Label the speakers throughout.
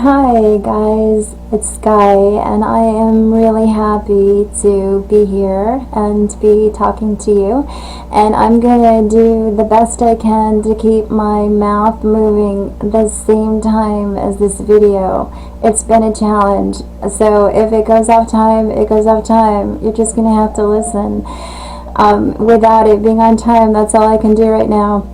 Speaker 1: Hi guys, it's Sky, and I am really happy to be here and be talking to you. And I'm gonna do the best I can to keep my mouth moving the same time as this video. It's been a challenge, so if it goes off time, it goes off time. You're just gonna have to listen. Without it being on time, that's all I can do right now.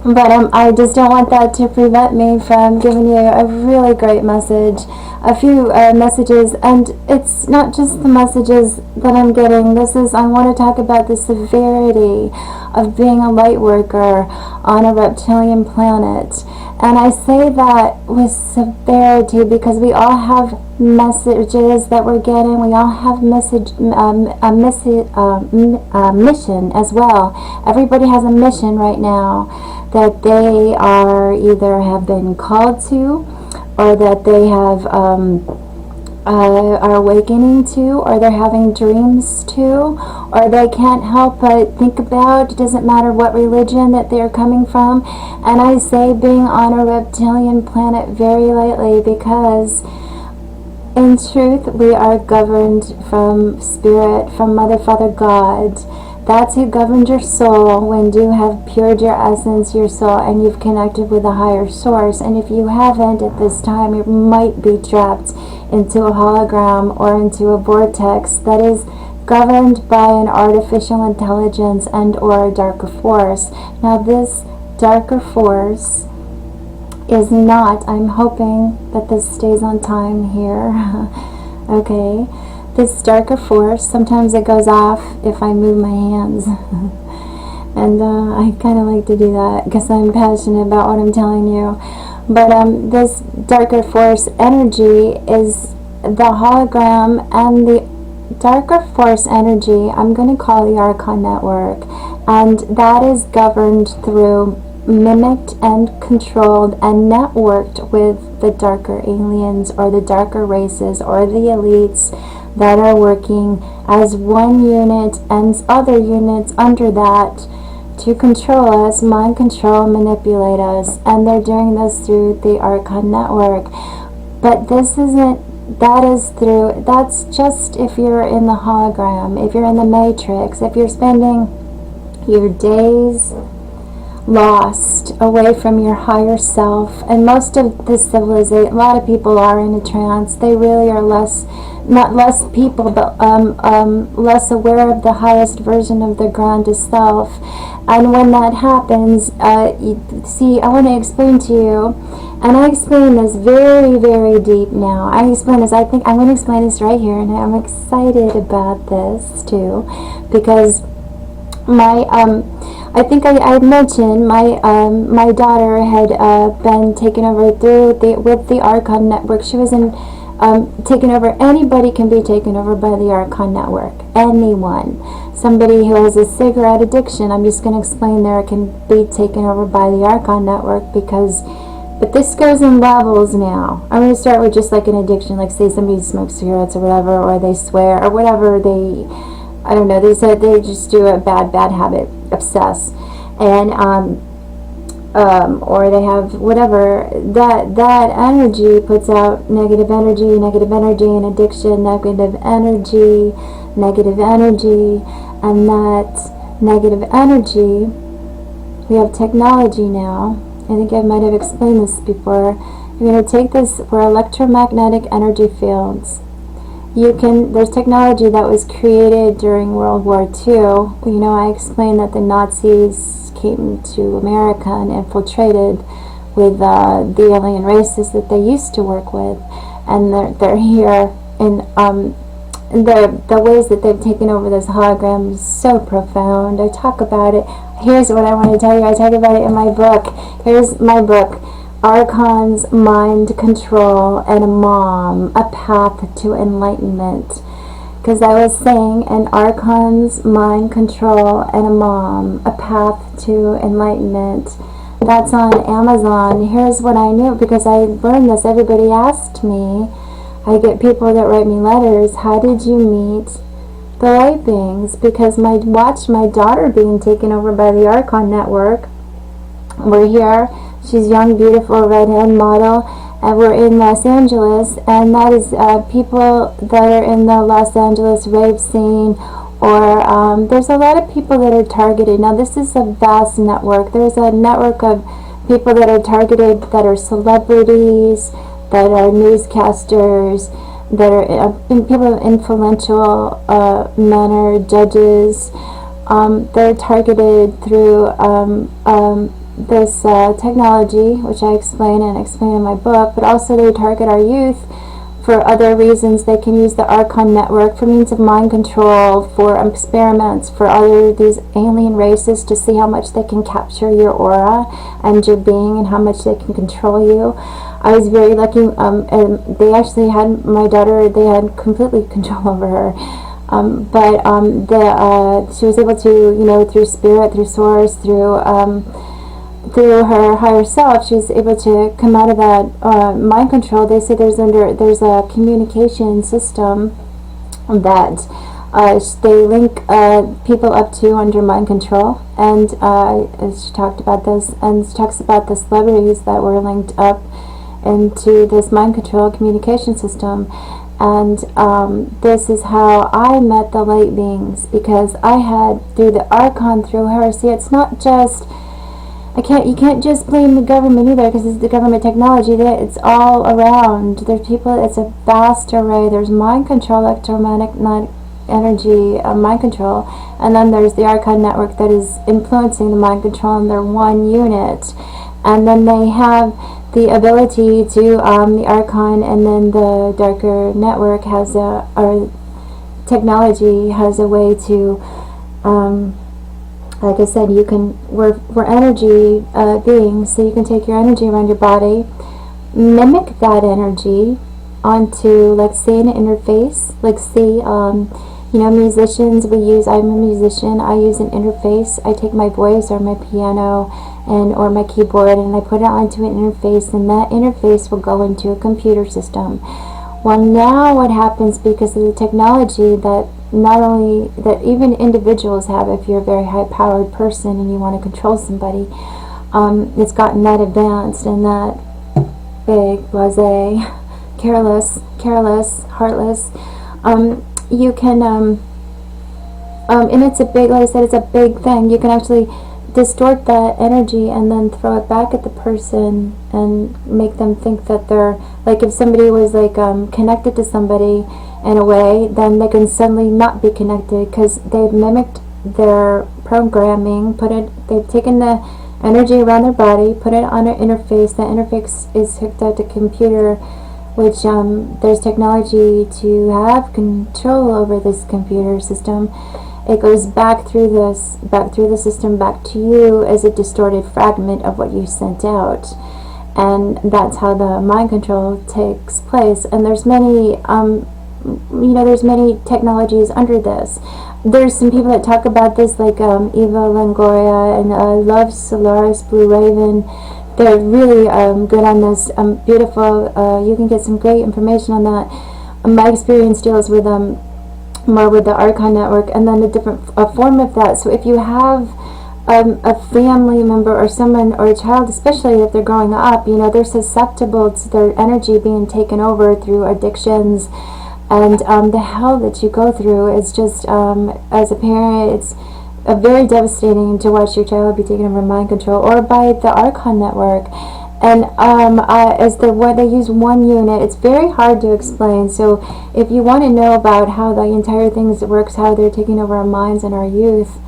Speaker 1: But I just don't want that to prevent me from giving you a really great message, a few messages, and it's not just the messages that I'm getting. I want to talk about the severity of being a light worker on a reptilian planet. And I say that with severity because we all have messages that we're getting. We all have a mission as well. Everybody has a mission right now that they are either have been called to, or that they have are awakening to, or they're having dreams to, or they can't help but think about. It doesn't matter what religion that they're coming from. And I say being on a reptilian planet very lightly, because in truth we are governed from Spirit, from Mother, Father, God. That's who governs your soul when you have pured your essence, your soul, and you've connected with a higher source. And if you haven't at this time, you might be trapped into a hologram or into a vortex that is governed by an artificial intelligence and or a darker force. Now this darker force is not, I'm hoping that this stays on time here, okay? This darker force, sometimes it goes off if I move my hands. And I kind of like to do that because I'm passionate about what I'm telling you. But this darker force energy is the hologram, and the darker force energy I'm going to call the ARCHON network. And that is governed through, mimicked and controlled and networked with the darker aliens or the darker races or the elites that are working as one unit and other units under that to control us, mind control, manipulate us. And they're doing this through the ARCHON network. But this isn't, that's just if you're in the hologram, if you're in the matrix, if you're spending your days lost away from your higher self. And most of this civilization, a lot of people are in a trance. They really are not less people, but less aware of the highest version of their grandest self. And when that happens, see, I want to explain to you, and I explain this very, very deep now. I explain this, I think I'm going to explain this right here, and I'm excited about this too, because I think I mentioned my daughter had been taken over with the ARCHON network. She was taken over. Anybody can be taken over by the ARCHON network. Anyone. Somebody who has a cigarette addiction, I'm just going to explain there, can be taken over by the ARCHON network but this goes in levels now. I'm going to start with just like an addiction, like say somebody smokes cigarettes or whatever, or they swear or whatever I don't know, they said they just do a bad habit, obsess, and or they have whatever, that energy puts out negative energy, and addiction, negative energy, and that negative energy, we have technology now. I think I might have explained this before. You're going to take this, we're electromagnetic energy fields. There's technology that was created during World War II. You know, I explained that the Nazis came to America and infiltrated with the alien races that they used to work with. And they're here, and the ways that they've taken over this hologram is so profound. I talk about it. Here's what I want to tell you. I talk about it in my book. Here's my book. Archons, Mind Control, and a Mom, A Path to Enlightenment. Because I was saying, an Archons, Mind Control, and a Mom, A Path to Enlightenment. That's on Amazon. Here's what I knew, because I learned this. Everybody asked me. I get people that write me letters. How did you meet the light beings? Because watched my daughter being taken over by the ARCHON network. We're here. She's young, beautiful, redhead model, and we're in Los Angeles, and that is people that are in the Los Angeles rave scene, or there's a lot of people that are targeted. Now this is a vast network. There's a network of people that are targeted, that are celebrities, that are newscasters, that are people of influential men or judges. They're targeted through this technology, which I explain in my book, but also they target our youth for other reasons. They can use the ARCHON network for means of mind control, for experiments, for these alien races to see how much they can capture your aura and your being and how much they can control you. I was very lucky, and they actually had my daughter, they had completely control over her. She was able to, through spirit, through source, through her higher self, she was able to come out of that mind control. They say there's a communication system that they link people up to under mind control, and she talked about this, and she talks about the celebrities that were linked up into this mind control communication system. And this is how I met the light beings, because I had, through the ARCHON, through her. See, it's not just, you can't just blame the government either, because it's the government technology. It's all around. There's people, it's a vast array. There's mind control, electromagnetic energy, mind control, and then there's the ARCHON network that is influencing the mind control, and they're one unit. And then they have the ability to, the ARCHON, and then the darker network has or technology has a way to, like I said, we're energy beings, so you can take your energy around your body, mimic that energy onto, like, say, an interface, like, say, musicians, I'm a musician, I use an interface. I take my voice or my piano or my keyboard, and I put it onto an interface, and that interface will go into a computer system. Well, now what happens, because of the technology that not only that even individuals have, if you're a very high-powered person and you want to control somebody, it's gotten that advanced and that big, blasé, careless, heartless. You can, and it's a big, like I said, it's a big thing. You can actually distort that energy and then throw it back at the person and make them think that they're, like, if somebody was, like, connected to somebody in a way, then they can suddenly not be connected, because they've mimicked their programming, they've taken the energy around their body, put it on an interface. That interface is hooked up to a computer, which there's technology to have control over this computer system. It goes back through the system, back to you as a distorted fragment of what you sent out, and that's how the mind control takes place. And there's many, there's many technologies under this. There's some people that talk about this, like Eva Longoria and Love Solaris, Blue Raven. They're really good on this. Beautiful. You can get some great information on that. My experience deals with more with the ARCHON network, and then a different form of that. So if you have a family member or someone or a child, especially if they're growing up, they're susceptible to their energy being taken over through addictions, and the hell that you go through is just, as a parent, it's very devastating to watch your child be taken over mind control or by the ARCHON network. And they use one unit. It's very hard to explain. So if you want to know about how the entire thing works, how they're taking over our minds and our youth,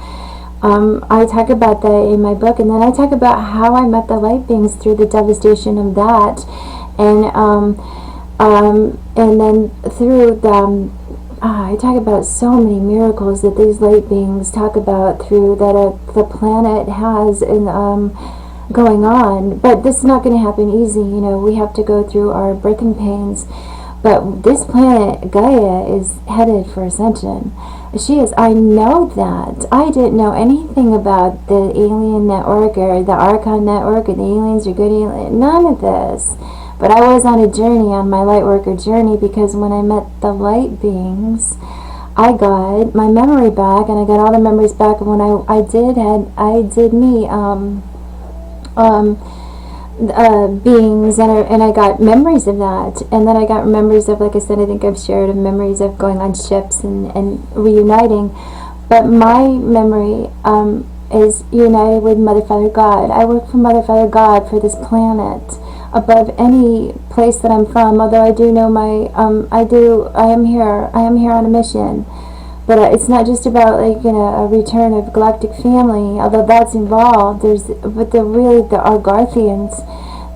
Speaker 1: I talk about that in my book. And then I talk about how I met the light beings through the devastation of that, and then through the I talk about so many miracles that these light beings talk about through that the planet has in going on. But this is not going to happen easy. We have to go through our birthing pains. But this planet, Gaia, is headed for ascension. She is. I know that. I didn't know anything about the alien network or the ARCHON network or the aliens or good aliens. None of this. But I was on a journey, on my Lightworker journey, because when I met the light beings, I got my memory back, and I got all the memories back of when I did meet beings, and I got memories of that, and then I got memories of, like I said, I think I've shared of memories of going on ships and reuniting, but my memory is united with Mother Father God. I work for Mother Father God for this planet above any place that I'm from, although I do know I am here on a mission. But it's not just about, like, a return of galactic family, although that's involved. But the Argarthians,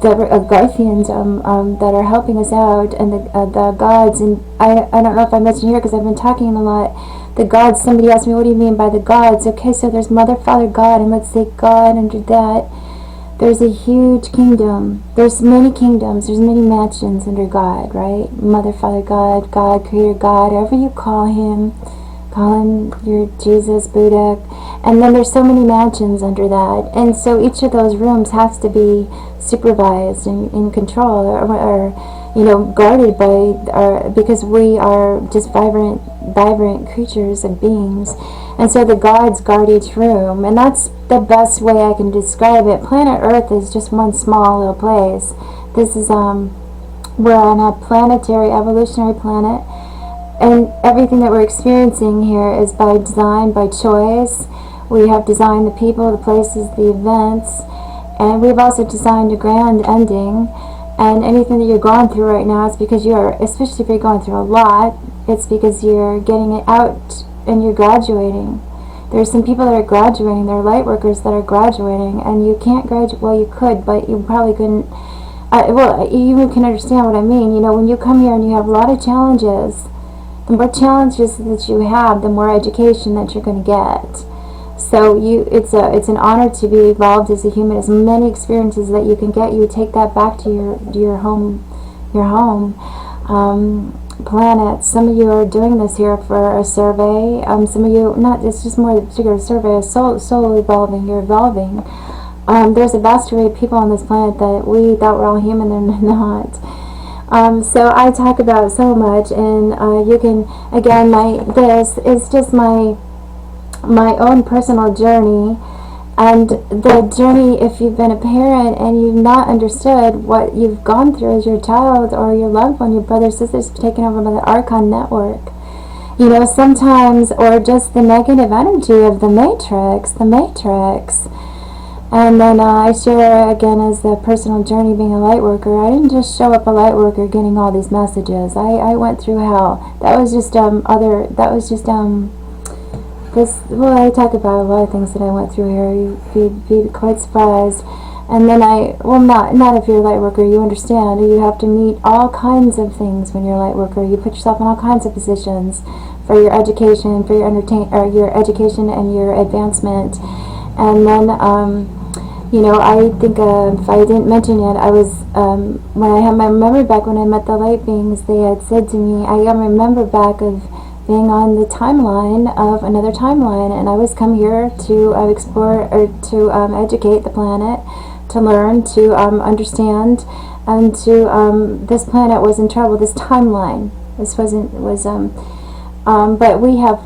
Speaker 1: that are helping us out, and the gods. And I don't know if I mentioned here because I've been talking a lot. The gods. Somebody asked me, "What do you mean by the gods?" Okay, so there's Mother, Father, God, and let's say God under that. There's a huge kingdom. There's many kingdoms. There's many mansions under God, right? Mother, Father, God, God, Creator, God, however you call Him. Call Him your Jesus, Buddha. And then there's so many mansions under that. And so each of those rooms has to be supervised and in control, or guarded by, because we are just vibrant creatures and beings. And so the gods guard each room, and that's the best way I can describe it. Planet Earth is just one small little place. This is we're on a planetary, evolutionary planet, and everything that we're experiencing here is by design, by choice. We have designed the people, the places, the events, and we've also designed a grand ending. And anything that you're going through right now is because especially if you're going through a lot, it's because you're getting it out and you're graduating. There's some people that are graduating, they're light workers that are graduating, and you can't graduate, well, you could, but you probably couldn't, you can understand what I mean. When you come here and you have a lot of challenges, the more challenges that you have, the more education that you're going to get. So it's an honor to be evolved as a human. As many experiences that you can get, you take that back to your home planet. Some of you are doing this here for a survey. Some of you not. It's just more a particular survey. Soul evolving. You're evolving. There's a vast array of people on this planet that we thought were all human and they're not. So I talk about so much, and you can, again, this is just my own personal journey, and the journey, if you've been a parent and you've not understood what you've gone through as your child or your loved one, your brothers, sisters taken over by the ARCHON network, sometimes, or just the negative energy of the matrix, and then I share again as the personal journey being a light worker. I didn't just show up a light worker getting all these messages. I went through hell. That was just I talk about a lot of things that I went through here. You'd be quite surprised. And then not if you're a light worker, you understand. You have to meet all kinds of things when you're a light worker. You put yourself in all kinds of positions for your education, for your education and your advancement. And then, I think if I didn't mention it, I was, when I remember back when I met the light beings, they had said to me, I remember back of being on the timeline of another timeline, and I was come here to explore, or to educate the planet, to learn, to understand, and to this planet was in trouble. This timeline, but we have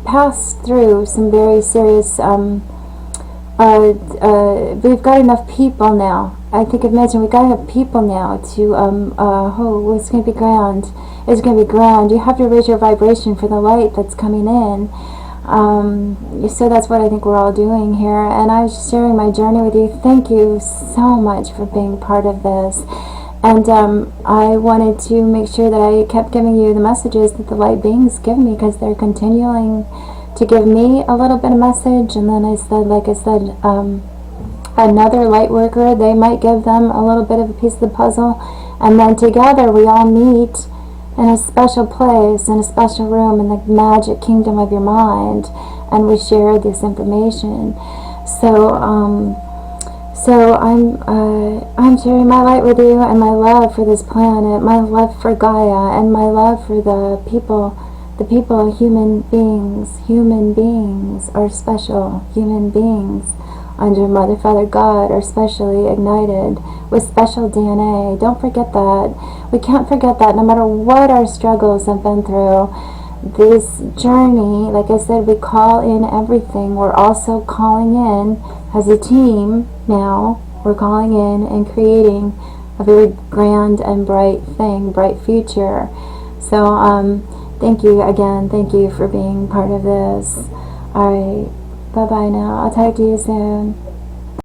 Speaker 1: passed through some very serious. We've got enough people now. I think I've mentioned we've got enough people now to it's going to be grand. It's going to be grand. You have to raise your vibration for the light that's coming in. So that's what I think we're all doing here. And I was just sharing my journey with you. Thank you so much for being part of this. And I wanted to make sure that I kept giving you the messages that the light beings give me, because they're continuing to give me a little bit of message. And then like I said, another light worker, they might give them a little bit of a piece of the puzzle. And then together we all meet in a special place, in a special room, in the magic kingdom of your mind, and we share this information. So I'm sharing my light with you, and my love for this planet, my love for Gaia, and my love for the people, human beings are special. Human beings under Mother, Father, God are specially ignited with special DNA. Don't forget that. We can't forget that, no matter what our struggles have been through. This journey, like I said, we call in everything. We're also calling in as a team now, we're calling in and creating a very grand and bright thing, bright future. So thank you again. Thank you for being part of this. Alright, bye bye now. I'll talk to you soon.